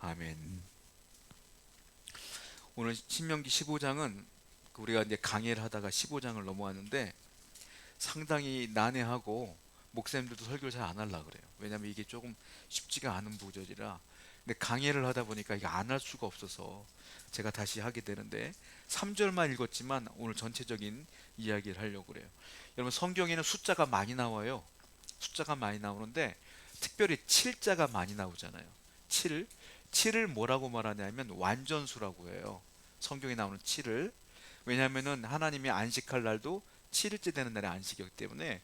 아멘. 오늘 신명기 15장은 우리가 이제 강의를 하다가 15장을 넘어왔는데 상당히 난해하고 목사님들도 설교를 잘 안 하려고 그래요. 왜냐면 이게 조금 쉽지가 않은 구절이라. 근데 강의를 하다 보니까 이게 안 할 수가 없어서 제가 다시 하게 되는데 3절만 읽었지만 오늘 전체적인 이야기를 하려고 그래요. 여러분, 성경에는 숫자가 많이 나와요. 숫자가 많이 나오는데 특별히 7자가 많이 나오잖아요. 7. 7을 뭐라고 말하냐면 완전수라고 해요. 성경에 나오는 7을. 왜냐하면은 하나님이 안식할 날도 7일째 되는 날이 안식이기 때문에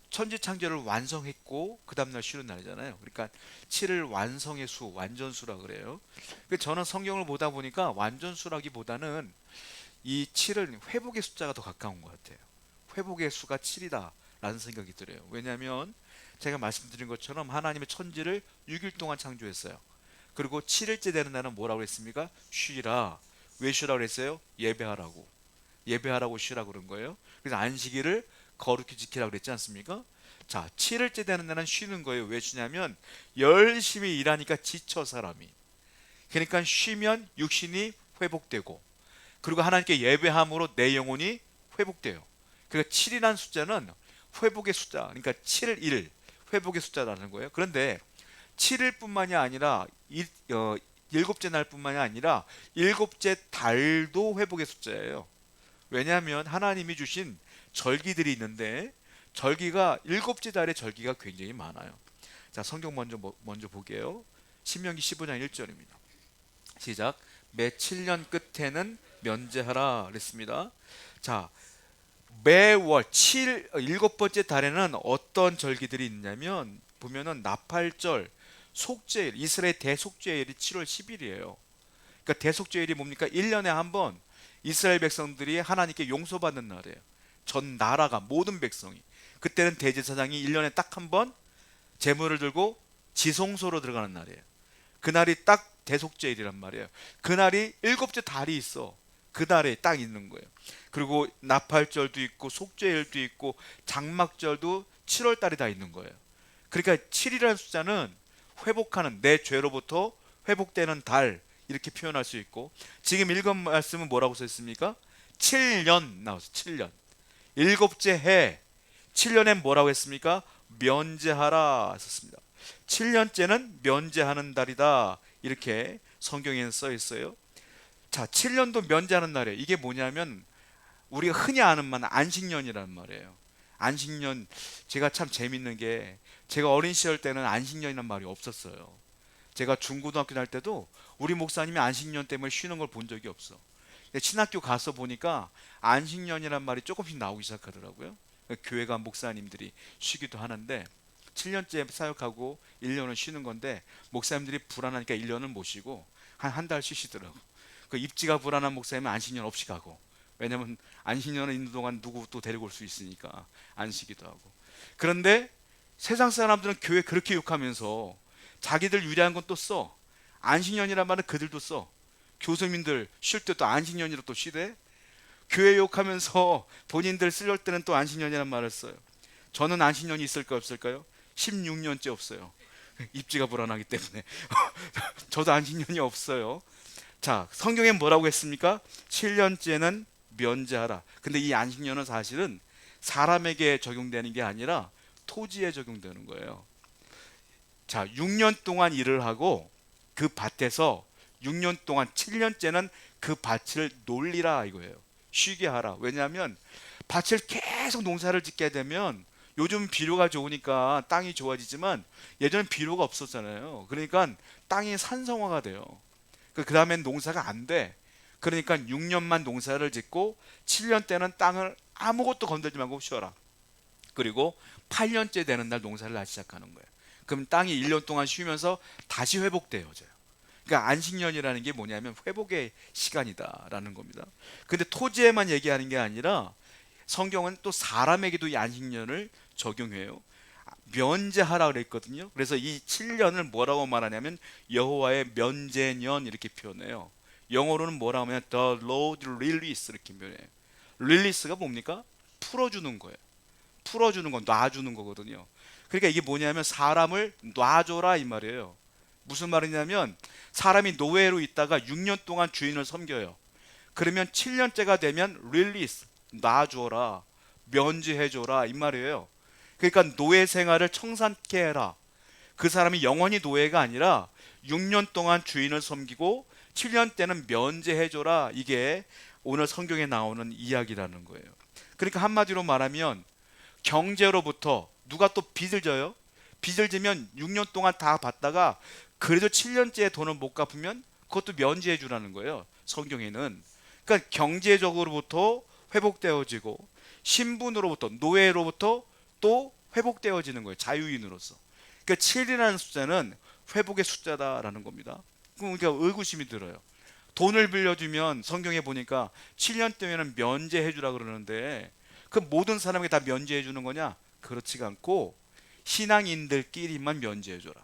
천지창조를 완성했고 그 다음날 쉬는 날이잖아요. 그러니까 7을 완성의 수, 완전수라 그래요. 저는 성경을 보다 보니까 완전수라기보다는 이 7은 회복의 숫자가 더 가까운 것 같아요. 회복의 수가 7이다 라는 생각이 들어요. 왜냐하면 제가 말씀드린 것처럼 하나님의 천지를 6일 동안 창조했어요. 그리고 7일째 되는 날은 뭐라고 했습니까? 쉬라. 왜 쉬라고 그랬어요? 예배하라고. 예배하라고 쉬라고 그런 거예요. 그래서 안식일을 거룩히 지키라고 그랬지 않습니까? 자, 7일째 되는 날은 쉬는 거예요. 왜 쉬냐면 열심히 일하니까 지쳐 사람이. 그러니까 쉬면 육신이 회복되고, 그리고 하나님께 예배함으로 내 영혼이 회복돼요. 그러니까 7이라는 숫자는 회복의 숫자, 그러니까 7, 1, 회복의 숫자라는 거예요. 그런데 7일 뿐만이 아니라 일곱째 날 뿐만이 아니라 일곱째 달도 회복의 숫자예요. 왜냐하면 하나님이 주신 절기들이 있는데 절기가 일곱째 달에 절기가 굉장히 많아요. 자, 성경 먼저 보게요. 신명기 15장 1절입니다. 시작. 매 7년 끝에는 면제하라 그랬습니다. 자, 매월 일곱 번째 달에는 어떤 절기들이 있냐면 보면은 나팔절, 속죄일, 이스라엘 대속죄일이 7월 10일이에요. 그러니까 대속죄일이 뭡니까? 1년에 한 번 이스라엘 백성들이 하나님께 용서받는 날이에요. 전 나라가, 모든 백성이. 그때는 대제사장이 1년에 딱 한 번 제물을 들고 지성소로 들어가는 날이에요. 그날이 딱 대속죄일이란 말이에요. 그날이 일곱째 달이 있어. 그 달에 딱 있는 거예요. 그리고 나팔절도 있고 속죄일도 있고 장막절도 7월 달에 다 있는 거예요. 그러니까 7이라는 숫자는 회복하는, 내 죄로부터 회복되는 달, 이렇게 표현할 수 있고, 지금 읽은 말씀은 뭐라고 썼습니까? 7년 나왔어요. 7년. 일곱째 해. 7년엔 뭐라고 했습니까? 면제하라 했습니다. 7년째는 면제하는 달이다. 이렇게 성경에는 써 있어요. 자, 7년도 면제하는 날이에요. 이게 뭐냐면 우리가 흔히 아는 말 안식년이라는 말이에요. 안식년, 제가 참 재밌는 게 제가 어린 시절 때는 안식년이라는 말이 없었어요. 제가 중고등학교 다닐 때도 우리 목사님이 안식년 때문에 쉬는 걸 본 적이 없어. 신학교 가서 보니까 안식년이란 말이 조금씩 나오기 시작하더라고요. 교회 간 목사님들이 쉬기도 하는데 7년째 사역하고 1년은 쉬는 건데 목사님들이 불안하니까 1년을 못 쉬고 한 달 쉬시더라고. 그 입지가 불안한 목사님은 안식년 없이 가고, 왜냐면 안식년을 있는 동안 누구 또 데리고 올 수 있으니까 안 쉬기도 하고. 그런데 세상 사람들은 교회 그렇게 욕하면서 자기들 유리한 건 또 써. 안식년이란 말은 그들도 써. 교수님들 쉴 때 또 안식년이라 또 쉬대. 교회 욕하면서 본인들 쓸 때는 또 안식년이란 말을 써요. 저는 안식년이 있을까 없을까요? 16년째 없어요. 입지가 불안하기 때문에. 저도 안식년이 없어요. 자, 성경에 뭐라고 했습니까? 7년째는 면제하라. 근데 이 안식년은 사실은 사람에게 적용되는 게 아니라 토지에 적용되는 거예요. 자, 6년 동안 일을 하고 그 밭에서 6년 동안, 7년째는 그 밭을 놀리라 이거예요. 쉬게 하라. 왜냐하면 밭을 계속 농사를 짓게 되면, 요즘 비료가 좋으니까 땅이 좋아지지만 예전엔 비료가 없었잖아요. 그러니까 땅이 산성화가 돼요. 그 다음엔 농사가 안 돼. 그러니까 6년만 농사를 짓고 7년 때는 땅을 아무것도 건들지 말고 쉬어라. 그리고 8년째 되는 날 농사를 다시 시작하는 거예요. 그럼 땅이 1년 동안 쉬면서 다시 회복되어져요. 그러니까 안식년이라는 게 뭐냐면 회복의 시간이다라는 겁니다. 근데 토지에만 얘기하는 게 아니라 성경은 또 사람에게도 이 안식년을 적용해요. 면제하라 그랬거든요. 그래서 이 7년을 뭐라고 말하냐면 여호와의 면제년 이렇게 표현해요. 영어로는 뭐라고 하면 The Lord Release 이렇게 표현해요. 릴리스가 뭡니까? 풀어주는 거예요. 풀어주는 건 놔주는 거거든요. 그러니까 이게 뭐냐면 사람을 놔줘라 이 말이에요. 무슨 말이냐면 사람이 노예로 있다가 6년 동안 주인을 섬겨요. 그러면 7년째가 되면 릴리스, 놔줘라, 면제해줘라 이 말이에요. 그러니까 노예 생활을 청산케 해라. 그 사람이 영원히 노예가 아니라 6년 동안 주인을 섬기고 7년 때는 면제해줘라. 이게 오늘 성경에 나오는 이야기라는 거예요. 그러니까 한마디로 말하면 경제로부터 누가 또 빚을 져요? 빚을 지면 6년 동안 다 받다가 그래도 7년째에 돈을 못 갚으면 그것도 면제해 주라는 거예요. 성경에는. 그러니까 경제적으로부터 회복되어지고 신분으로부터 노예로부터 또 회복되어지는 거예요. 자유인으로서. 그러니까 7이라는 숫자는 회복의 숫자다라는 겁니다. 그러니까 의구심이 들어요. 돈을 빌려주면 성경에 보니까 7년 때면 면제해 주라 그러는데 그 모든 사람에게 다 면제해 주는 거냐? 그렇지가 않고 신앙인들끼리만 면제해 줘라.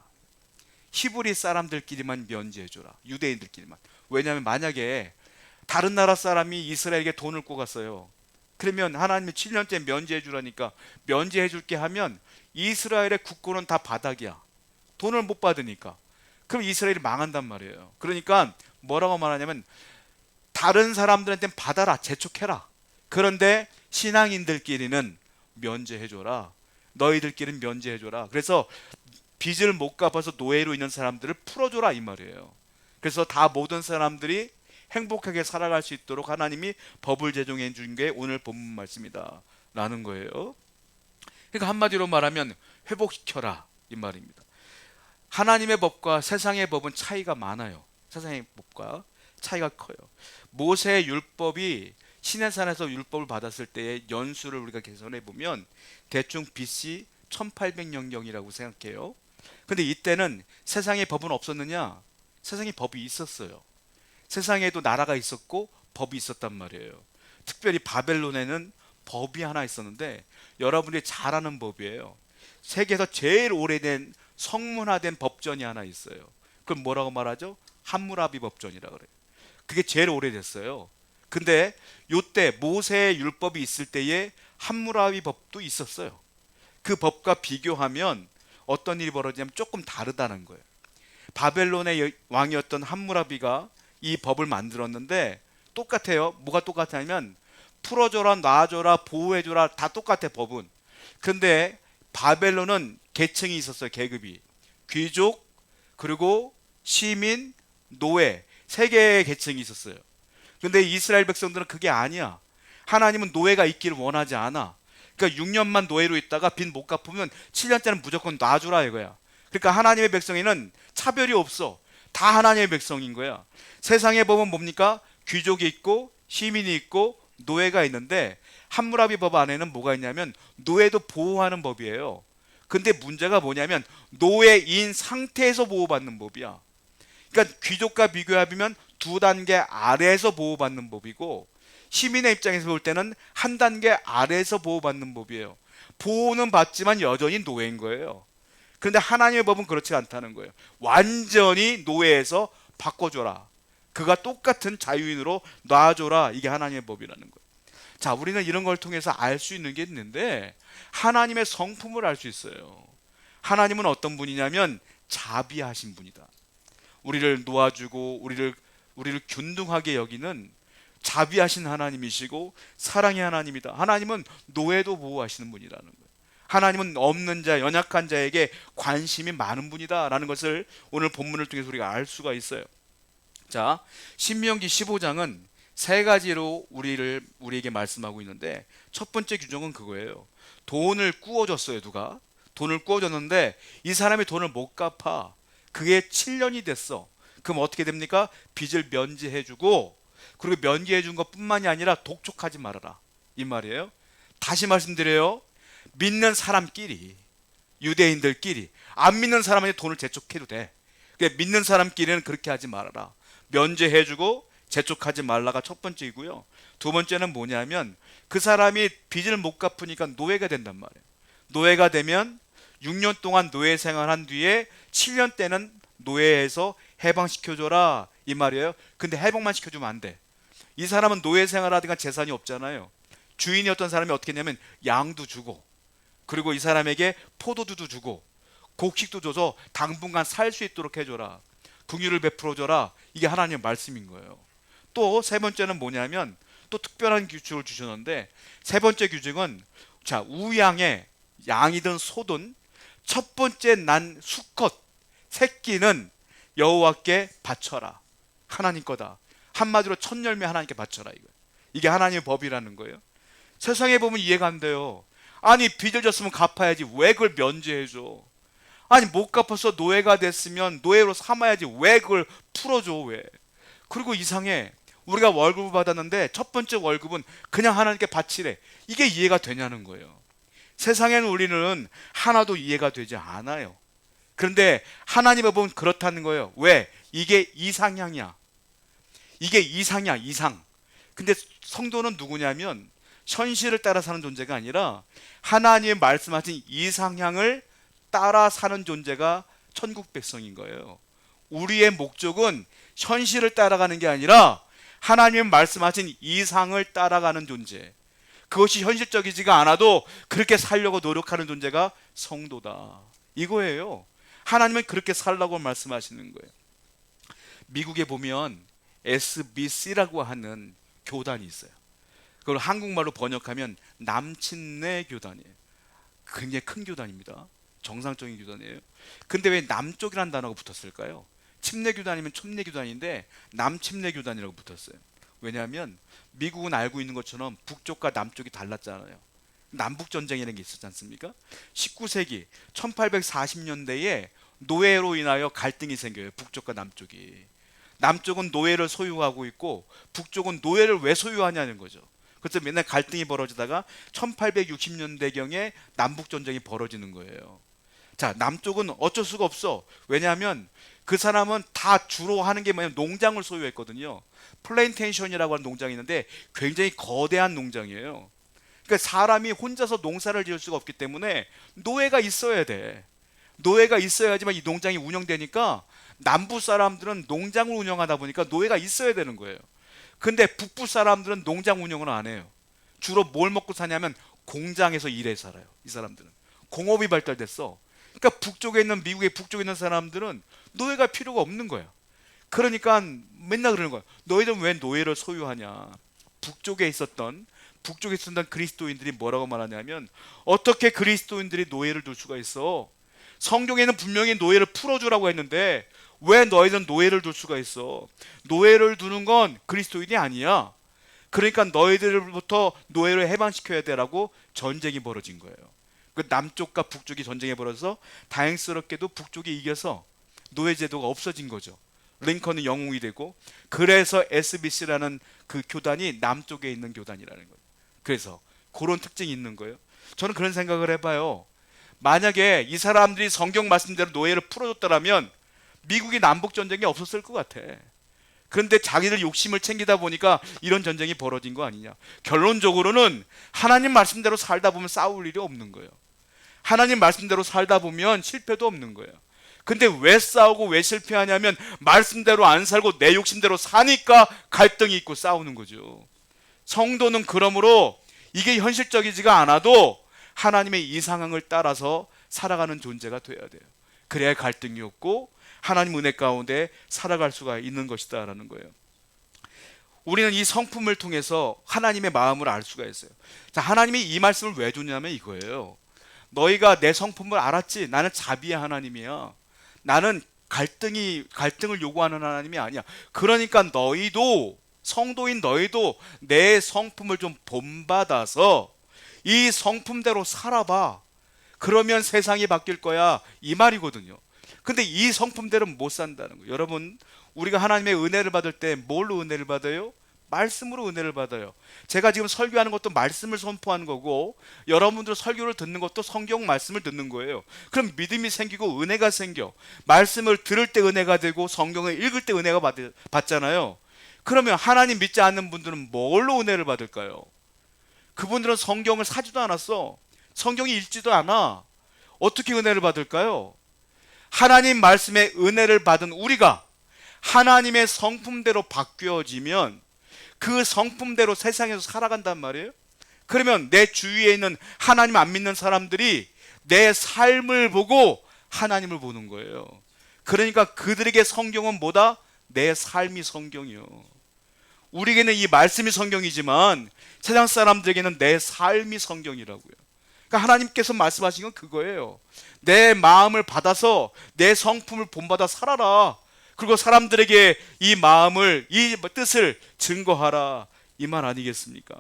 히브리 사람들끼리만 면제해 줘라. 유대인들끼리만. 왜냐하면 만약에 다른 나라 사람이 이스라엘에게 돈을 꿔갔어요. 그러면 하나님이 7년째 면제해 주라니까 면제해 줄게 하면 이스라엘의 국고는 다 바닥이야. 돈을 못 받으니까. 그럼 이스라엘이 망한단 말이에요. 그러니까 뭐라고 말하냐면 다른 사람들한테는 받아라, 재촉해라. 그런데 신앙인들끼리는 면제해줘라. 너희들끼리는 면제해줘라. 그래서 빚을 못 갚아서 노예로 있는 사람들을 풀어줘라 이 말이에요. 그래서 다 모든 사람들이 행복하게 살아갈 수 있도록 하나님이 법을 제정해 준 게 오늘 본문 말씀이다 라는 거예요. 그러니까 한마디로 말하면 회복시켜라 이 말입니다. 하나님의 법과 세상의 법은 차이가 많아요. 세상의 법과 차이가 커요. 모세의 율법이 시내산에서 율법을 받았을 때의 연수를 우리가 계산해 보면 대충 BC 1800년경이라고 생각해요. 근데 이때는 세상의 법은 없었느냐? 세상에 법이 있었어요. 세상에도 나라가 있었고 법이 있었단 말이에요. 특별히 바벨론에는 법이 하나 있었는데 여러분이 잘 아는 법이에요. 세계에서 제일 오래된 성문화된 법전이 하나 있어요. 그걸 뭐라고 말하죠? 함무라비 법전이라 그래요. 그게 제일 오래됐어요. 근데 요때 모세의 율법이 있을 때에 함무라비 법도 있었어요. 그 법과 비교하면 어떤 일이 벌어지냐면 조금 다르다는 거예요. 바벨론의 왕이었던 함무라비가 이 법을 만들었는데 똑같아요. 뭐가 똑같냐면 풀어줘라, 놔줘라, 보호해줘라 다 똑같아 법은. 근데 바벨론은 계층이 있었어요. 계급이. 귀족, 그리고 시민, 노예 세 개의 계층이 있었어요. 근데 이스라엘 백성들은 그게 아니야. 하나님은 노예가 있기를 원하지 않아. 그러니까 6년만 노예로 있다가 빚 못 갚으면 7년째는 무조건 놔주라 이거야. 그러니까 하나님의 백성에는 차별이 없어. 다 하나님의 백성인 거야. 세상의 법은 뭡니까? 귀족이 있고 시민이 있고 노예가 있는데 함무라비 법 안에는 뭐가 있냐면 노예도 보호하는 법이에요. 근데 문제가 뭐냐면 노예인 상태에서 보호받는 법이야. 그러니까 귀족과 비교해보면 두 단계 아래에서 보호받는 법이고 시민의 입장에서 볼 때는 한 단계 아래에서 보호받는 법이에요. 보호는 받지만 여전히 노예인 거예요. 그런데 하나님의 법은 그렇지 않다는 거예요. 완전히 노예에서 바꿔줘라. 그가 똑같은 자유인으로 놔줘라. 이게 하나님의 법이라는 거예요. 자, 우리는 이런 걸 통해서 알 수 있는 게 있는데 하나님의 성품을 알 수 있어요. 하나님은 어떤 분이냐면 자비하신 분이다. 우리를 놓아주고 우리를 균등하게 여기는 자비하신 하나님이시고 사랑의 하나님이다. 하나님은 노예도 보호하시는 분이라는 거예요. 하나님은 없는 자, 연약한 자에게 관심이 많은 분이다 라는 것을 오늘 본문을 통해서 우리가 알 수가 있어요. 자, 신명기 15장은 세 가지로 우리에게 말씀하고 있는데 첫 번째 규정은 그거예요. 돈을 꾸어줬어요. 누가? 돈을 꾸어줬는데 이 사람이 돈을 못 갚아. 그게 7년이 됐어. 그럼 어떻게 됩니까? 빚을 면제해주고 그리고 면제해준 것뿐만이 아니라 독촉하지 말아라 이 말이에요. 다시 말씀드려요. 믿는 사람끼리, 유대인들끼리, 안 믿는 사람한테 돈을 재촉해도 돼. 그러니까 믿는 사람끼리는 그렇게 하지 말아라. 면제해주고 재촉하지 말라가 첫 번째이고요. 두 번째는 뭐냐면 그 사람이 빚을 못 갚으니까 노예가 된단 말이에요. 노예가 되면 6년 동안 노예 생활한 뒤에 7년 때는 노예에서 해방시켜줘라 이 말이에요. 근데 해방만 시켜주면 안 돼. 이 사람은 노예 생활하다가 재산이 없잖아요. 주인이었던 사람이 어떻게 했냐면 양도 주고 그리고 이 사람에게 포도주도 주고 곡식도 줘서 당분간 살 수 있도록 해줘라. 긍휼을 베풀어줘라. 이게 하나님의 말씀인 거예요. 또 세 번째는 뭐냐면 또 특별한 규칙을 주셨는데, 세 번째 규칙은 자, 우양의 양이든 소든 첫 번째 난 수컷 새끼는 여호와께 바쳐라. 하나님 거다. 한마디로 첫 열매 하나님께 바쳐라. 이게 하나님의 법이라는 거예요. 세상에 보면 이해가 안 돼요. 아니, 빚을 졌으면 갚아야지 왜 그걸 면제해줘? 아니, 못 갚아서 노예가 됐으면 노예로 삼아야지 왜 그걸 풀어줘? 왜? 그리고 이상해. 우리가 월급을 받았는데 첫 번째 월급은 그냥 하나님께 바치래. 이게 이해가 되냐는 거예요. 세상에는 우리는 하나도 이해가 되지 않아요. 그런데 하나님의 법은 그렇다는 거예요. 왜? 이게 이상향이야. 이게 이상이야, 이상. 근데 성도는 누구냐면 현실을 따라 사는 존재가 아니라 하나님의 말씀하신 이상향을 따라 사는 존재가 천국 백성인 거예요. 우리의 목적은 현실을 따라가는 게 아니라 하나님의 말씀하신 이상을 따라가는 존재. 그것이 현실적이지가 않아도 그렇게 살려고 노력하는 존재가 성도다. 이거예요. 하나님은 그렇게 살라고 말씀하시는 거예요. 미국에 보면 SBC라고 하는 교단이 있어요. 그걸 한국말로 번역하면 남침내 교단이에요. 굉장히 큰 교단입니다. 정상적인 교단이에요. 근데 왜 남쪽이라는 단어가 붙었을까요? 침례 교단이면 첨례 교단인데 남침례 교단이라고 붙었어요. 왜냐하면 미국은 알고 있는 것처럼 북쪽과 남쪽이 달랐잖아요. 남북 전쟁이라는 게 있었지 않습니까? 19세기 1840년대에 노예로 인하여 갈등이 생겨요. 북쪽과 남쪽이. 남쪽은 노예를 소유하고 있고 북쪽은 노예를 왜 소유하냐는 거죠. 그래서 맨날 갈등이 벌어지다가 1860년대경에 남북 전쟁이 벌어지는 거예요. 자, 남쪽은 어쩔 수가 없어. 왜냐하면 그 사람은 다 주로 하는 게 뭐냐면 농장을 소유했거든요. 플랜테이션이라고 하는 농장이 있는데 굉장히 거대한 농장이에요. 그러니까 사람이 혼자서 농사를 지을 수가 없기 때문에 노예가 있어야 돼. 노예가 있어야지만 이 농장이 운영되니까 남부 사람들은 농장을 운영하다 보니까 노예가 있어야 되는 거예요. 근데 북부 사람들은 농장 운영을 안 해요. 주로 뭘 먹고 사냐면 공장에서 일해 살아요. 이 사람들은 공업이 발달됐어. 그러니까 북쪽에 있는, 미국의 북쪽에 있는 사람들은 노예가 필요가 없는 거야. 그러니까 맨날 그러는 거야. 너희들은 왜 노예를 소유하냐. 북쪽에 있었던 그리스도인들이 뭐라고 말하냐면, 어떻게 그리스도인들이 노예를 둘 수가 있어? 성경에는 분명히 노예를 풀어주라고 했는데 왜 너희들은 노예를 둘 수가 있어? 노예를 두는 건 그리스도인이 아니야. 그러니까 너희들부터 노예를 해방시켜야 되라고 전쟁이 벌어진 거예요. 그 남쪽과 북쪽이 전쟁이 벌어서 다행스럽게도 북쪽이 이겨서 노예제도가 없어진 거죠. 링컨은 영웅이 되고, 그래서 SBC라는 그 교단이 남쪽에 있는 교단이라는 거예요. 그래서 그런 특징이 있는 거예요. 저는 그런 생각을 해봐요. 만약에 이 사람들이 성경 말씀대로 노예를 풀어줬더라면 미국이 남북 전쟁이 없었을 것 같아. 그런데 자기들 욕심을 챙기다 보니까 이런 전쟁이 벌어진 거 아니냐. 결론적으로는 하나님 말씀대로 살다 보면 싸울 일이 없는 거예요. 하나님 말씀대로 살다 보면 실패도 없는 거예요. 근데 왜 싸우고 왜 실패하냐면 말씀대로 안 살고 내 욕심대로 사니까 갈등이 있고 싸우는 거죠. 성도는 그러므로 이게 현실적이지가 않아도 하나님의 이 상황을 따라서 살아가는 존재가 돼야 돼요. 그래야 갈등이 없고 하나님 은혜 가운데 살아갈 수가 있는 것이다 라는 거예요. 우리는 이 성품을 통해서 하나님의 마음을 알 수가 있어요. 자, 하나님이 이 말씀을 왜 줬냐면 이거예요. 너희가 내 성품을 알았지? 나는 자비의 하나님이야. 나는 갈등을 요구하는 하나님이 아니야. 그러니까 너희도, 성도인 너희도 내 성품을 좀 본받아서 이 성품대로 살아봐. 그러면 세상이 바뀔 거야. 이 말이거든요. 근데 이 성품대로 못 산다는 거예요. 여러분, 우리가 하나님의 은혜를 받을 때 뭘로 은혜를 받아요? 말씀으로 은혜를 받아요. 제가 지금 설교하는 것도 말씀을 선포하는 거고, 여러분들 설교를 듣는 것도 성경 말씀을 듣는 거예요. 그럼 믿음이 생기고 은혜가 생겨. 말씀을 들을 때 은혜가 되고 성경을 읽을 때 은혜가 받잖아요. 그러면 하나님 믿지 않는 분들은 뭘로 은혜를 받을까요? 그분들은 성경을 사지도 않았어. 성경이 읽지도 않아. 어떻게 은혜를 받을까요? 하나님 말씀에 은혜를 받은 우리가 하나님의 성품대로 바뀌어지면 그 성품대로 세상에서 살아간단 말이에요. 그러면 내 주위에 있는 하나님 안 믿는 사람들이 내 삶을 보고 하나님을 보는 거예요. 그러니까 그들에게 성경은 뭐다? 내 삶이 성경이요. 우리에게는 이 말씀이 성경이지만 세상 사람들에게는 내 삶이 성경이라고요. 그러니까 하나님께서 말씀하신 건 그거예요. 내 마음을 받아서 내 성품을 본받아 살아라. 그리고 사람들에게 이 마음을, 이 뜻을 증거하라. 이 말 아니겠습니까?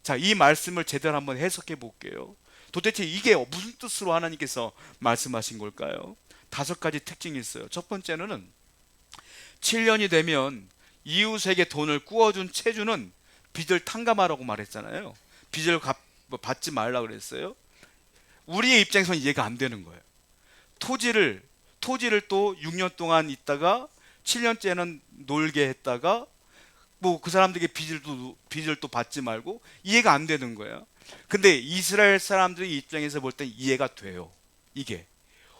자, 이 말씀을 제대로 한번 해석해 볼게요. 도대체 이게 무슨 뜻으로 하나님께서 말씀하신 걸까요? 5가지 특징이 있어요. 첫 번째는 7년이 되면 이웃에게 돈을 꾸어준 채주는 빚을 탕감하라고 말했잖아요. 빚을 받지 말라 그랬어요. 우리의 입장에서는 이해가 안 되는 거예요. 토지를 또 6년 동안 있다가 7년째는 놀게 했다가 뭐 그 사람들에게 빚을 또 받지 말고, 이해가 안 되는 거예요. 근데 이스라엘 사람들의 입장에서 볼 때 이해가 돼요. 이게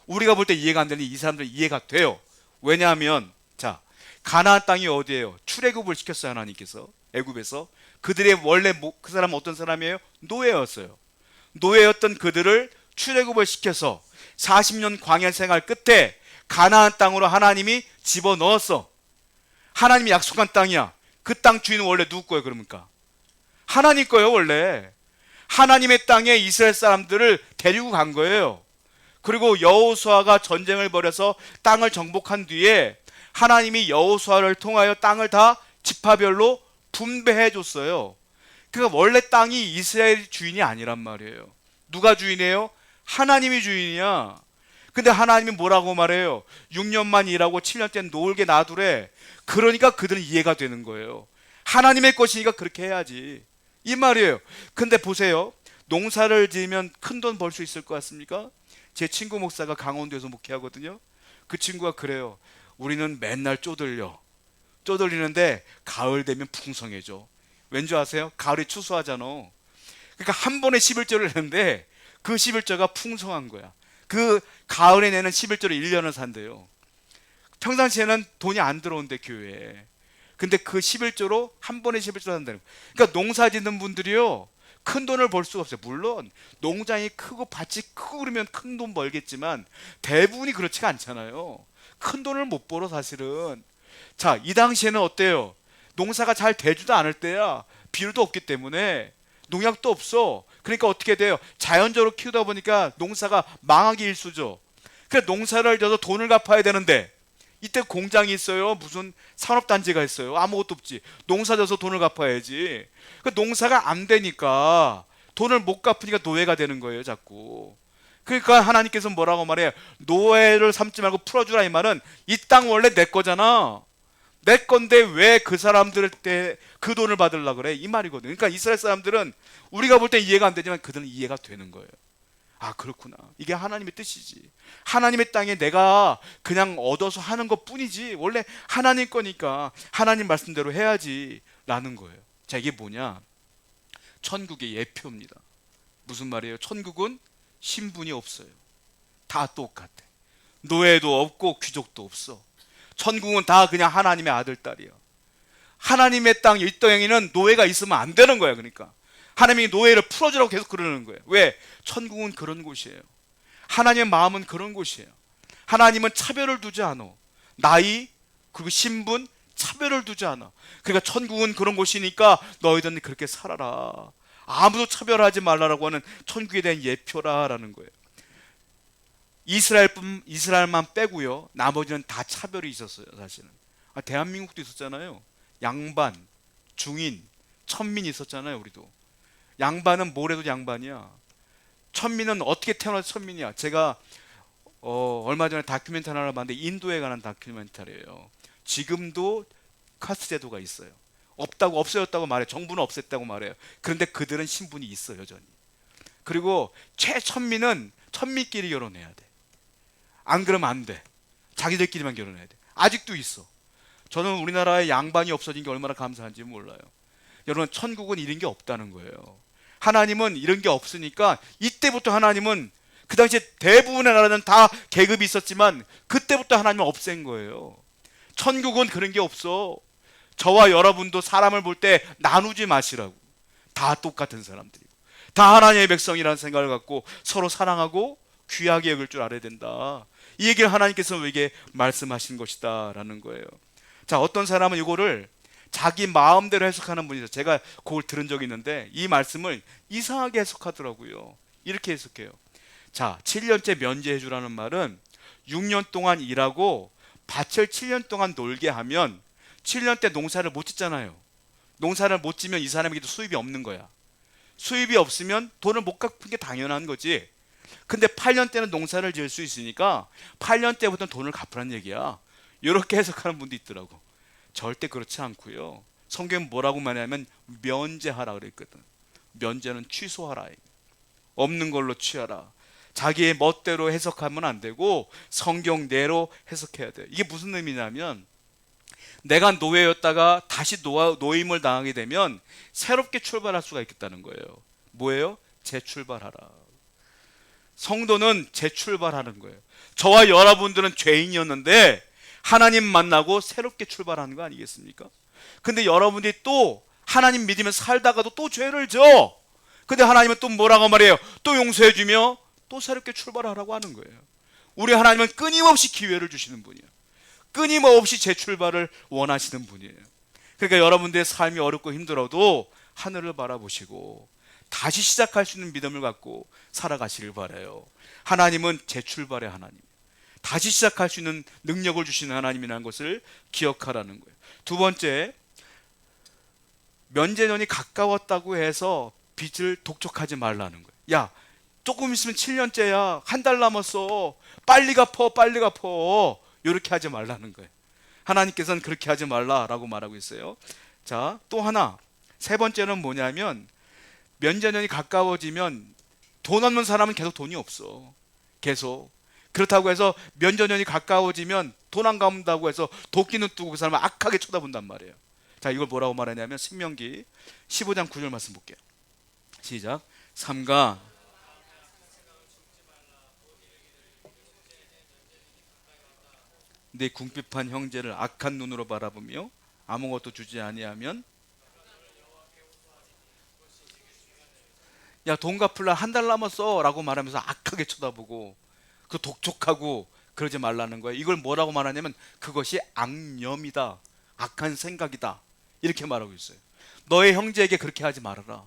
우리가 볼 때 이해가 안 되는 이 사람들은 이해가 돼요. 왜냐하면 자, 가나안 땅이 어디예요? 출애굽을 시켰어요. 하나님께서 애굽에서. 그들의 원래 그 사람은 어떤 사람이에요? 노예였어요. 노예였던 그들을 출애굽을 시켜서 40년 광야 생활 끝에 가나안 땅으로 하나님이 집어넣었어. 하나님이 약속한 땅이야. 그 땅 주인은 원래 누구 거예요? 그러니까 하나님 거예요. 원래 하나님의 땅에 이스라엘 사람들을 데리고 간 거예요. 그리고 여호수아가 전쟁을 벌여서 땅을 정복한 뒤에 하나님이 여호수아를 통하여 땅을 다 지파별로 분배해 줬어요. 그러니까 원래 땅이 이스라엘 주인이 아니란 말이에요. 누가 주인이에요? 하나님이 주인이야. 근데 하나님이 뭐라고 말해요? 6년만 일하고 7년째 놀게 놔두래. 그러니까 그들은 이해가 되는 거예요. 하나님의 것이니까 그렇게 해야지, 이 말이에요. 근데 보세요. 농사를 지으면 큰 돈 벌 수 있을 것 같습니까? 제 친구 목사가 강원도에서 목회하거든요. 그 친구가 그래요. 우리는 맨날 쪼들리는데 가을 되면 풍성해져. 왠지 아세요? 가을이 추수하잖아. 그러니까 한 번에 11조를 내는데 그 11조가 풍성한 거야. 그 가을에 내는 11조로 1년을 산대요. 평상시에는 돈이 안 들어온대, 교회에. 근데 그 11조로 한 번에 11조를 산다는 거예요. 그러니까 농사 짓는 분들이요, 큰 돈을 벌 수가 없어요. 물론 농장이 크고 밭이 크고 그러면 큰 돈 벌겠지만 대부분이 그렇지가 않잖아요. 큰 돈을 못 벌어 사실은. 자, 이 당시에는 어때요? 농사가 잘 되지도 않을 때야. 비료도 없기 때문에 농약도 없어. 그러니까 어떻게 돼요? 자연적으로 키우다 보니까 농사가 망하기 일쑤죠. 그래, 농사를 져서 돈을 갚아야 되는데 이때 공장이 있어요? 무슨 산업단지가 있어요? 아무것도 없지. 농사 져서 돈을 갚아야지. 그 농사가 안 되니까, 돈을 못 갚으니까 노예가 되는 거예요, 자꾸. 그러니까 하나님께서 뭐라고 말해요? 노예를 삼지 말고 풀어주라. 이 말은 이 땅 원래 내 거잖아. 내 건데 왜 그 사람들 때 그 돈을 받으려고 그래? 이 말이거든. 그러니까 이스라엘 사람들은 우리가 볼 때 이해가 안 되지만 그들은 이해가 되는 거예요. 아, 그렇구나. 이게 하나님의 뜻이지. 하나님의 땅에 내가 그냥 얻어서 하는 것 뿐이지 원래 하나님 거니까 하나님 말씀대로 해야지 라는 거예요. 자, 이게 뭐냐? 천국의 예표입니다. 무슨 말이에요? 천국은 신분이 없어요. 다 똑같아. 노예도 없고 귀족도 없어. 천국은 다 그냥 하나님의 아들, 딸이야. 하나님의 땅, 이 땅에는 노예가 있으면 안 되는 거야. 그러니까 하나님이 노예를 풀어주라고 계속 그러는 거예요. 왜? 천국은 그런 곳이에요. 하나님의 마음은 그런 곳이에요. 하나님은 차별을 두지 않아. 나이 그리고 신분 차별을 두지 않아. 그러니까 천국은 그런 곳이니까 너희들은 그렇게 살아라. 아무도 차별하지 말라라고 하는 천국에 대한 예표라라는 거예요. 이스라엘만 빼고요, 나머지는 다 차별이 있었어요. 사실은 대한민국도 있었잖아요. 양반, 중인, 천민이 있었잖아요. 우리도 양반은 뭐래도 양반이야. 천민은 어떻게 태어나서 천민이야. 제가 얼마 전에 다큐멘터리 하나 봤는데 인도에 관한 다큐멘터리예요. 지금도 카스트 제도가 있어요. 없어졌다고 말해요. 정부는 없앴다고 말해요. 그런데 그들은 신분이 있어 여전히. 그리고 최천민은 천민끼리 결혼해야 돼. 안 그러면 안 돼. 자기들끼리만 결혼해야 돼. 아직도 있어. 저는 우리나라에 양반이 없어진 게 얼마나 감사한지 몰라요. 여러분, 천국은 이런 게 없다는 거예요. 하나님은 이런 게 없으니까 이때부터 하나님은, 그 당시에 대부분의 나라는 다 계급이 있었지만 그때부터 하나님은 없앤 거예요. 천국은 그런 게 없어. 저와 여러분도 사람을 볼 때 나누지 마시라고. 다 똑같은 사람들이고 다 하나님의 백성이라는 생각을 갖고 서로 사랑하고 귀하게 여길 줄 알아야 된다. 이 얘기를 하나님께서 우리에게 말씀하신 것이다 라는 거예요. 자, 어떤 사람은 이거를 자기 마음대로 해석하는 분이 있어요. 제가 그걸 들은 적이 있는데 이 말씀을 이상하게 해석하더라고요. 이렇게 해석해요. 자, 7년째 면제해 주라는 말은 6년 동안 일하고 밭을 7년 동안 놀게 하면 7년 때 농사를 못 짓잖아요. 농사를 못 지면 이 사람에게도 수입이 없는 거야. 수입이 없으면 돈을 못 갚은 게 당연한 거지. 근데 8년 때는 농사를 지을 수 있으니까 8년 때부터는 돈을 갚으라는 얘기야. 이렇게 해석하는 분도 있더라고. 절대 그렇지 않고요. 성경은 뭐라고 말하냐면 면제하라 그랬거든. 면제는 취소하라. 없는 걸로 취하라. 자기의 멋대로 해석하면 안 되고 성경대로 해석해야 돼요. 이게 무슨 의미냐면 내가 노예였다가 다시 노임을 당하게 되면 새롭게 출발할 수가 있겠다는 거예요. 뭐예요? 재출발하라. 성도는 재출발하는 거예요. 저와 여러분들은 죄인이었는데 하나님 만나고 새롭게 출발하는 거 아니겠습니까? 근데 여러분들이 또 하나님 믿으면 살다가도 또 죄를 져. 근데 하나님은 또 뭐라고 말해요? 또 용서해 주며 또 새롭게 출발하라고 하는 거예요. 우리 하나님은 끊임없이 기회를 주시는 분이에요. 끊임없이 재출발을 원하시는 분이에요. 그러니까 여러분들의 삶이 어렵고 힘들어도 하늘을 바라보시고 다시 시작할 수 있는 믿음을 갖고 살아가시길 바라요. 하나님은 재출발의 하나님, 다시 시작할 수 있는 능력을 주시는 하나님이라는 것을 기억하라는 거예요. 두 번째, 면제년이 가까웠다고 해서 빚을 독촉하지 말라는 거예요. 야, 조금 있으면 7년째야. 한 달 남았어. 빨리 갚어, 빨리 갚어. 이렇게 하지 말라는 거예요. 하나님께서는 그렇게 하지 말라라고 말하고 있어요. 자, 또 하나, 세 번째는 뭐냐면 면제년이 가까워지면 돈 없는 사람은 계속 돈이 없어. 계속. 그렇다고 해서 면제년이 가까워지면 돈 안 갚는다고 해서 도끼는 뜨고 그 사람을 악하게 쳐다본단 말이에요. 자, 이걸 뭐라고 말하냐면 신명기 15장 9절 말씀 볼게요. 시작. 삼가 내 궁핍한 형제를 악한 눈으로 바라보며 아무것도 주지 아니하면 야, 돈 갚을라 한 달 남았어 라고 말하면서 악하게 쳐다보고 그 독촉하고 그러지 말라는 거예요. 이걸 뭐라고 말하냐면 그것이 악념이다, 악한 생각이다, 이렇게 말하고 있어요. 너의 형제에게 그렇게 하지 말아라.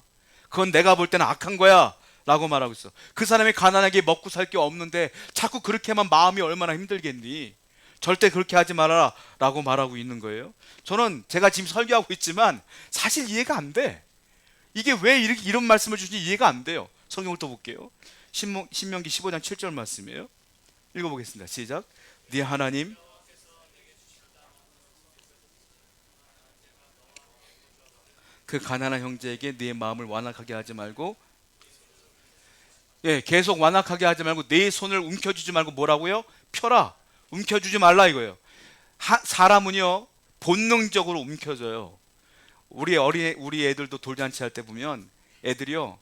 그건 내가 볼 때는 악한 거야 라고 말하고 있어. 그 사람이 가난하게 먹고 살 게 없는데 자꾸 그렇게만 마음이 얼마나 힘들겠니. 절대 그렇게 하지 말아라 라고 말하고 있는 거예요. 저는 제가 지금 설교하고 있지만 사실 이해가 안 돼. 이게 왜 이런 말씀을 주시는지 이해가 안 돼요. 성경을 또 볼게요. 신명기 15장 7절 말씀이에요. 읽어보겠습니다. 시작. 네 하나님 그 가난한 형제에게 네 마음을 완악하게 하지 말고, 예, 계속 완악하게 하지 말고 네 손을 움켜주지 말고 뭐라고요? 펴라. 움켜주지 말라 이거예요. 사람은요 본능적으로 움켜져요. 우리 애들도 돌잔치 할 때 보면 애들이요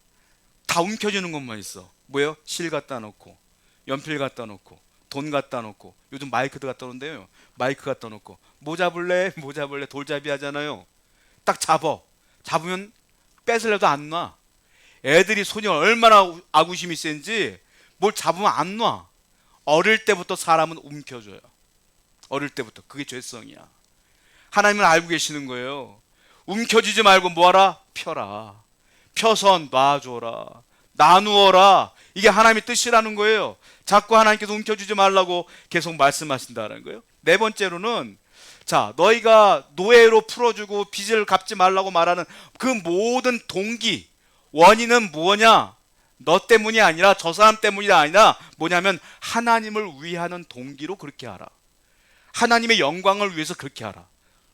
다 움켜주는 것만 있어. 뭐예요? 실 갖다 놓고 연필 갖다 놓고 돈 갖다 놓고 요즘 마이크도 갖다 놓는데요. 마이크 갖다 놓고 뭐 잡을래? 뭐 잡을래? 돌잡이 하잖아요. 딱 잡으면 뺏으려도 안 놔. 애들이 손이 얼마나 아구심이 센지 뭘 잡으면 안 놔. 어릴 때부터 사람은 움켜줘요. 어릴 때부터. 그게 죄성이야. 하나님은 알고 계시는 거예요. 움켜쥐지 말고 뭐하라? 펴라. 펴서 놔줘라. 나누어라. 이게 하나님의 뜻이라는 거예요. 자꾸 하나님께서 움켜쥐지 말라고 계속 말씀하신다는 거예요. 네 번째로는 자, 너희가 노예로 풀어주고 빚을 갚지 말라고 말하는 그 모든 동기, 원인은 뭐냐? 너 때문이 아니라 저 사람 때문이 아니라 뭐냐면 하나님을 위하는 동기로 그렇게 하라. 하나님의 영광을 위해서 그렇게 하라.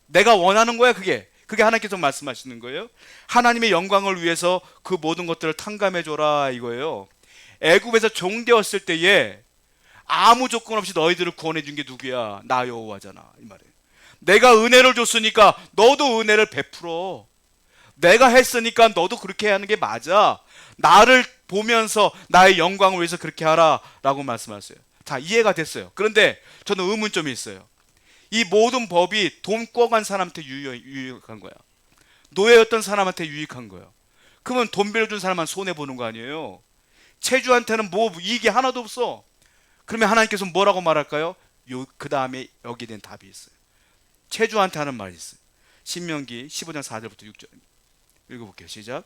내가 원하는 거야. 그게 하나님께서 말씀하시는 거예요. 하나님의 영광을 위해서 그 모든 것들을 탕감해 줘라 이거예요. 애굽에서 종되었을 때에 아무 조건 없이 너희들을 구원해 준 게 누구야? 나 여호와잖아 이 말이에요. 내가 은혜를 줬으니까 너도 은혜를 베풀어. 내가 했으니까 너도 그렇게 하는 게 맞아. 나를 보면서 나의 영광을 위해서 그렇게 하라 라고 말씀하세요. 자, 이해가 됐어요. 그런데 저는 의문점이 있어요. 이 모든 법이 돈 꿔간 사람한테 유익한 거야. 노예였던 사람한테 유익한 거예요. 그러면 돈 빌려준 사람만 손해보는 거 아니에요. 체주한테는 뭐 이익이 하나도 없어. 그러면 하나님께서 뭐라고 말할까요? 그 다음에 여기에 대한 답이 있어요. 체주한테 하는 말이 있어요. 신명기 15장 4절부터 6절 읽어볼게요. 시작.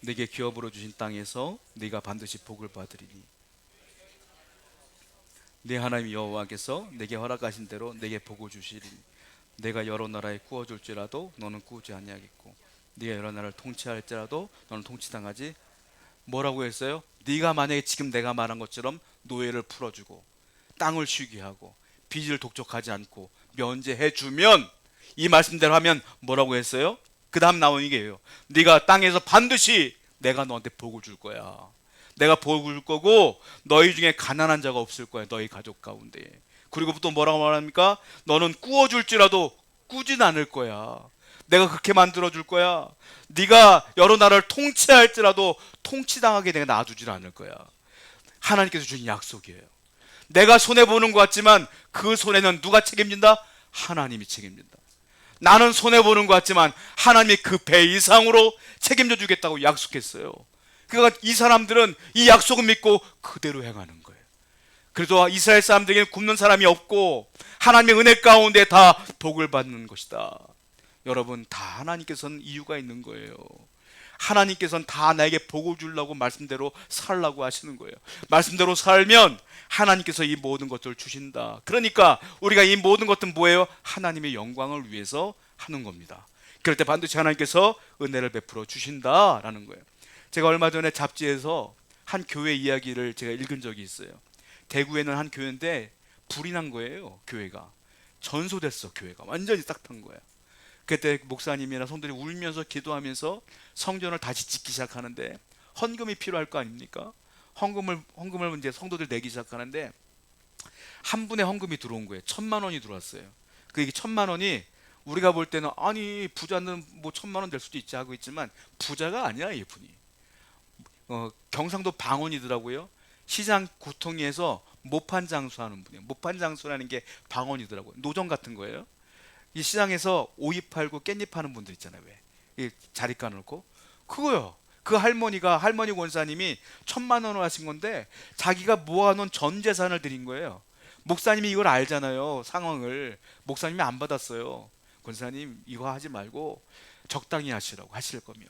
내게 기업으로 주신 땅에서 네가 반드시 복을 받으리니 네 하나님 여호와께서 내게 허락하신 대로 내게 복을 주시리니 내가 여러 나라에 구워줄지라도 너는 구우지 아니하겠고 네가 여러 나라를 통치할지라도 너는 통치당하지. 뭐라고 했어요? 네가 만약에 지금 내가 말한 것처럼 노예를 풀어주고 땅을 쉬게 하고 빚을 독촉하지 않고 면제해주면, 이 말씀대로 하면 뭐라고 했어요? 그 다음 나온 이게요. 네가 땅에서 반드시 내가 너한테 복을 줄 거야. 내가 복을 줄 거고 너희 중에 가난한 자가 없을 거야. 너희 가족 가운데. 그리고 또 뭐라고 말합니까? 너는 구워줄지라도 꾸진 않을 거야. 내가 그렇게 만들어 줄 거야. 네가 여러 나라를 통치할지라도 통치당하게 내가 놔두질 않을 거야. 하나님께서 주신 약속이에요. 내가 손해보는 것 같지만 그 손해는 누가 책임진다? 하나님이 책임진다. 나는 손해보는 것 같지만 하나님이 그 배 이상으로 책임져 주겠다고 약속했어요. 그러니까 이 사람들은 이 약속을 믿고 그대로 행하는 거예요. 그래서 이스라엘 사람들에게는 굶는 사람이 없고 하나님의 은혜 가운데 다 복을 받는 것이다. 여러분, 다 하나님께서는 이유가 있는 거예요. 하나님께서는 다 나에게 복을 주려고 말씀대로 살라고 하시는 거예요. 말씀대로 살면 하나님께서 이 모든 것들을 주신다. 그러니까 우리가 이 모든 것들은 뭐예요? 하나님의 영광을 위해서 하는 겁니다. 그럴 때 반드시 하나님께서 은혜를 베풀어 주신다라는 거예요. 제가 얼마 전에 잡지에서 한 교회 이야기를 제가 읽은 적이 있어요. 대구에는 한 교회인데 불이 난 거예요. 교회가 전소됐어. 교회가 완전히 싹 탄 거야. 그때 목사님이나 성들이 울면서 기도하면서 성전을 다시 짓기 시작하는데 헌금이 필요할 거 아닙니까? 헌금을 이제 성도들 내기 시작하는데 한 분의 헌금이 들어온 거예요. 1,000만 원이 들어왔어요. 그 이게 1,000만 원이 우리가 볼 때는 아니 부자는 뭐 1,000만 원 될 수도 있지 하고 있지만 부자가 아니야 이분이. 경상도 방언이더라고요. 시장 고통리에서 모판 장수하는 분이에요. 모판 장수라는 게 방언이더라고요. 노점 같은 거예요. 이 시장에서 오이 팔고 깻잎 파는 분들 있잖아요. 왜? 이 자리 까놓고 그거요. 그 할머니 권사님이 1,000만 원을 하신 건데 자기가 모아놓은 전 재산을 드린 거예요. 목사님이 이걸 알잖아요. 상황을. 목사님이 안 받았어요. 권사님 이거 하지 말고 적당히 하시라고, 하실 거면.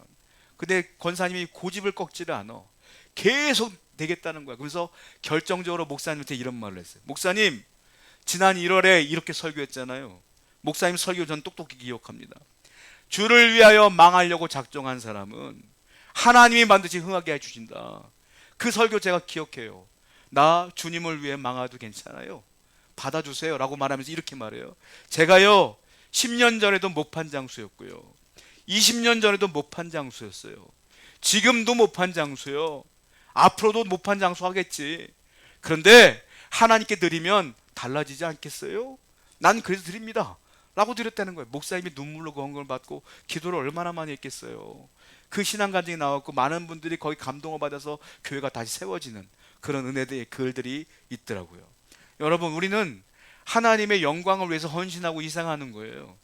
근데 권사님이 고집을 꺾지를 않아. 계속 되겠다는 거야. 그래서 결정적으로 목사님한테 이런 말을 했어요. 목사님, 지난 1월에 이렇게 설교했잖아요. 목사님 설교 전 똑똑히 기억합니다. 주를 위하여 망하려고 작정한 사람은 하나님이 반드시 흥하게 해주신다. 그 설교 제가 기억해요. 나 주님을 위해 망해도 괜찮아요. 받아주세요 라고 말하면서 이렇게 말해요. 제가요 10년 전에도 못판 장수였고요, 20년 전에도 못판 장수였어요. 지금도 못판 장수요. 앞으로도 못판 장수 하겠지. 그런데 하나님께 드리면 달라지지 않겠어요? 난 그래서 드립니다 라고 드렸다는 거예요. 목사님이 눈물로 그 헌금을 받고 기도를 얼마나 많이 했겠어요. 그 신앙 간증이 나왔고 많은 분들이 거기 감동을 받아서 교회가 다시 세워지는 그런 은혜들의 글들이 있더라고요. 여러분, 우리는 하나님의 영광을 위해서 헌신하고 희생하는 거예요.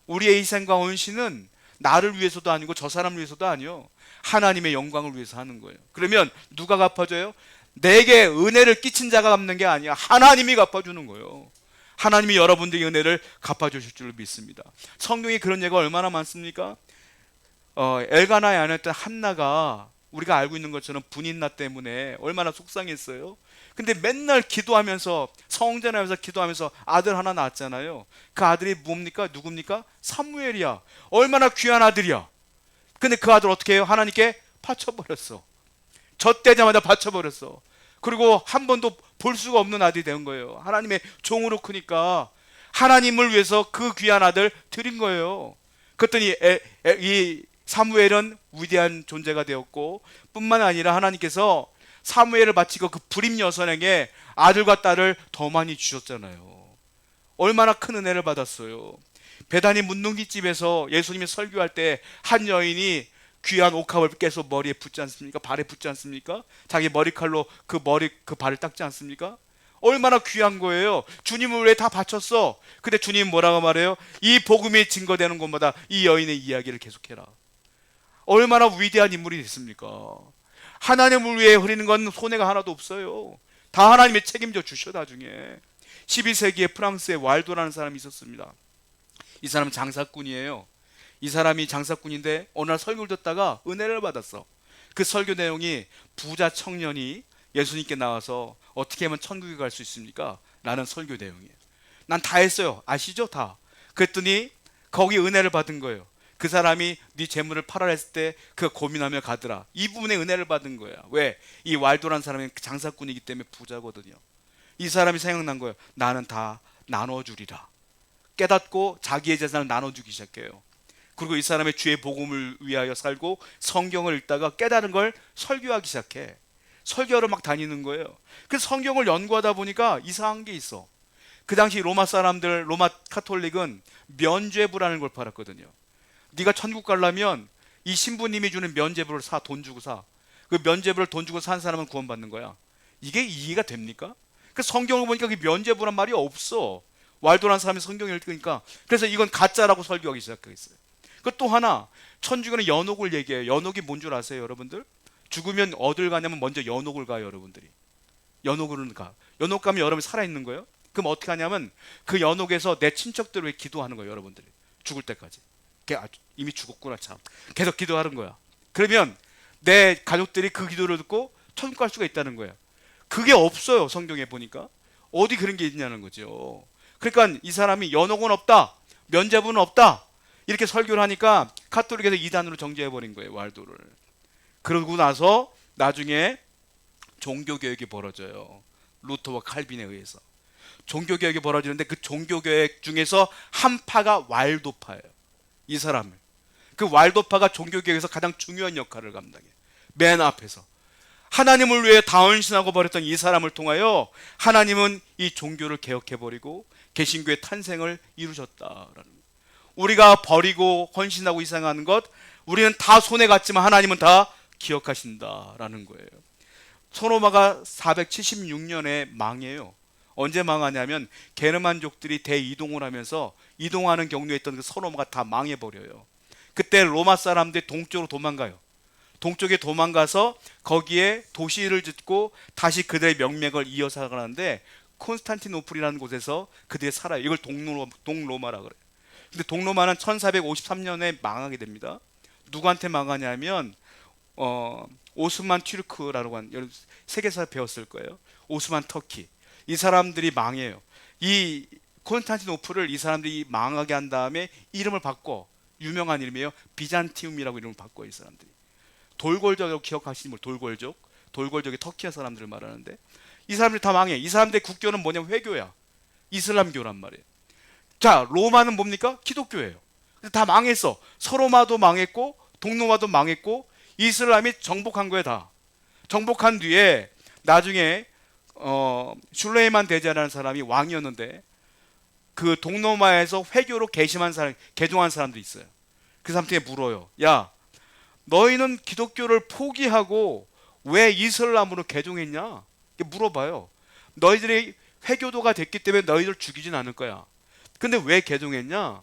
우리의 희생과 헌신은 나를 위해서도 아니고 저 사람을 위해서도 아니요, 하나님의 영광을 위해서 하는 거예요. 그러면 누가 갚아줘요? 내게 은혜를 끼친 자가 갚는 게 아니야. 하나님이 갚아주는 거예요. 하나님이 여러분들의 은혜를 갚아주실 줄 믿습니다. 성경에 그런 예가 얼마나 많습니까? 엘가나의 아내였던 한나가 우리가 알고 있는 것처럼 분인나 때문에 얼마나 속상했어요. 근데 맨날 기도하면서, 성전하면서 기도하면서 아들 하나 낳았잖아요. 그 아들이 뭡니까? 누굽니까? 사무엘이야. 얼마나 귀한 아들이야. 근데 그 아들 어떻게 해요? 하나님께 바쳐버렸어. 젖대자마자 바쳐버렸어. 그리고 한 번도 볼 수가 없는 아들이 된 거예요. 하나님의 종으로 크니까 하나님을 위해서 그 귀한 아들 드린 거예요. 그랬더니 이 사무엘은 위대한 존재가 되었고, 뿐만 아니라 하나님께서 사무엘을 바치고 그 불임 여선에게 아들과 딸을 더 많이 주셨잖아요. 얼마나 큰 은혜를 받았어요. 베다니 문둥이집에서 예수님이 설교할 때 한 여인이 귀한 옥합을 깨서 머리에 붙지 않습니까? 발에 붙지 않습니까? 자기 머리칼로 그 발을 닦지 않습니까? 얼마나 귀한 거예요. 주님을 왜 다 바쳤어? 근데 주님 뭐라고 말해요? 이 복음이 증거되는 곳마다 이 여인의 이야기를 계속해라. 얼마나 위대한 인물이 됐습니까? 하나님을 위해 흐리는 건 손해가 하나도 없어요. 다 하나님이 책임져 주셔. 나중에 12세기에 프랑스에 왈도라는 사람이 있었습니다. 이 사람은 장사꾼이에요. 이 사람이 장사꾼인데 어느 날 설교를 듣다가 은혜를 받았어. 그 설교 내용이 부자 청년이 예수님께 나와서 어떻게 하면 천국에 갈 수 있습니까? 라는 설교 내용이에요. 난 다 했어요. 아시죠? 다. 그랬더니 거기 은혜를 받은 거예요. 그 사람이 네 재물을 팔아라 했을 때 그가 고민하며 가더라. 이 부분에 은혜를 받은 거야. 왜? 이 왈도란 사람은 장사꾼이기 때문에 부자거든요. 이 사람이 생각난 거예요. 나는 다 나눠주리라. 깨닫고 자기의 재산을 나눠주기 시작해요. 그리고 이 사람의 주의 복음을 위하여 살고 성경을 읽다가 깨달은 걸 설교하기 시작해. 설교하러 막 다니는 거예요. 그래서 성경을 연구하다 보니까 이상한 게 있어. 그 당시 로마 사람들, 로마 카톨릭은 면죄부라는 걸 팔았거든요. 네가 천국 가려면 이 신부님이 주는 면죄부를 사. 돈 주고 사. 그 면죄부를 돈 주고 산 사람은 구원받는 거야. 이게 이해가 됩니까? 그 성경을 보니까 그 면죄부란 말이 없어. 왈도라는 사람이 성경을 읽으니까. 그래서 이건 가짜라고 설교하기 시작했어요. 그 또 하나, 천주교는 연옥을 얘기해요. 연옥이 뭔 줄 아세요, 여러분들? 죽으면 어딜 가냐면 먼저 연옥을 가요, 여러분들이. 연옥으로는 가. 연옥 가면 여러분이 살아있는 거예요? 그럼 어떻게 하냐면 그 연옥에서 내 친척들을 위해 기도하는 거예요, 여러분들이. 죽을 때까지. 이미 죽었구나, 참. 계속 기도하는 거야. 그러면 내 가족들이 그 기도를 듣고 천국 갈 수가 있다는 거예요. 그게 없어요, 성경에 보니까. 어디 그런 게 있냐는 거죠. 그러니까 이 사람이 연옥은 없다, 면죄부는 없다, 이렇게 설교를 하니까 카톨릭에서 이단으로 정죄해버린 거예요, 왈도를. 그러고 나서 나중에 종교개혁이 벌어져요. 루터와 칼빈에 의해서 종교개혁이 벌어지는데 그 종교개혁 중에서 한 파가 왈도파예요. 이 사람을, 그 왈도파가 종교개혁에서 가장 중요한 역할을 감당해요. 맨 앞에서 하나님을 위해 다 헌신하고 버렸던 이 사람을 통하여 하나님은 이 종교를 개혁해버리고 개신교의 탄생을 이루셨다라는 거예요. 우리가 버리고 헌신하고 이상하는 것, 우리는 다 손해 갔지만 하나님은 다 기억하신다라는 거예요. 소로마가 476년에 망해요. 언제 망하냐면 게르만족들이 대이동을 하면서 이동하는 경로에 있던 그 소로마가 다 망해버려요. 그때 로마 사람들이 동쪽으로 도망가요. 동쪽에 도망가서 거기에 도시를 짓고 다시 그들의 명맥을 이어서 가는데 콘스탄티노플이라는 곳에서 그들이 살아요. 이걸 동로마라 그래요. 근데 동로마는 1453년에 망하게 됩니다. 누구한테 망하냐면 오스만 튀르크라고 하는, 세계사 배웠을 거예요. 오스만 터키. 이 사람들이 망해요. 이 콘스탄티노플을 이 사람들이 망하게 한 다음에 이름을 바꿔. 유명한 이름이에요. 비잔티움이라고 이름을 바꿔요, 이 사람들이. 돌골족이라고 기억하시는 분, 돌골족. 돌골족이 터키의 사람들을 말하는데 이 사람들이 다 망해. 이 사람들의 국교는 뭐냐면 회교야. 이슬람교란 말이에요. 자, 로마는 뭡니까? 기독교예요. 다 망했어. 서로마도 망했고 동로마도 망했고 이슬람이 정복한 거예요, 다. 정복한 뒤에 나중에 슐레이만 대제라는 사람이 왕이었는데 그 동로마에서 회교로 개종한 사람들이 있어요. 그 사람한테 물어요. 야, 너희는 기독교를 포기하고 왜 이슬람으로 개종했냐? 물어봐요. 너희들이 회교도가 됐기 때문에 너희들 죽이진 않을 거야. 근데 왜 개종했냐?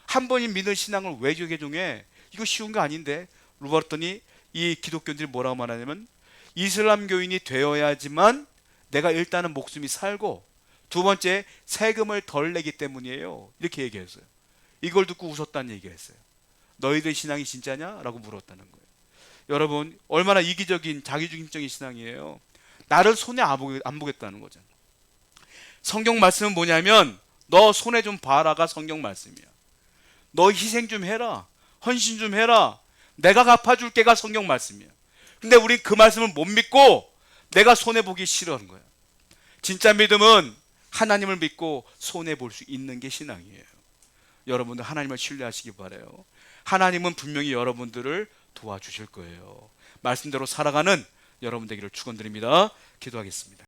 한 번이 믿는 신앙을 왜 개종해? 이거 쉬운 거 아닌데. 물어봤더니 이 기독교인들이 뭐라고 말하냐면 이슬람교인이 되어야지만 내가 일단은 목숨이 살고 두 번째 세금을 덜 내기 때문이에요. 이렇게 얘기했어요. 이걸 듣고 웃었다는 얘기를 했어요. 너희들 신앙이 진짜냐? 라고 물었다는 거예요. 여러분, 얼마나 이기적인 자기중심적인 신앙이에요. 나를 손해 안 보겠다는 거잖아. 성경 말씀은 뭐냐면 너 손해 좀 봐라가 성경 말씀이야. 너 희생 좀 해라, 헌신 좀 해라, 내가 갚아줄게가 성경 말씀이야. 근데 우린 그 말씀을 못 믿고 내가 손해 보기 싫어하는 거야. 진짜 믿음은 하나님을 믿고 손해 볼 수 있는 게 신앙이에요. 여러분들 하나님을 신뢰하시기 바라요. 하나님은 분명히 여러분들을 도와주실 거예요. 말씀대로 살아가는 여러분 되기를 축원드립니다. 기도하겠습니다.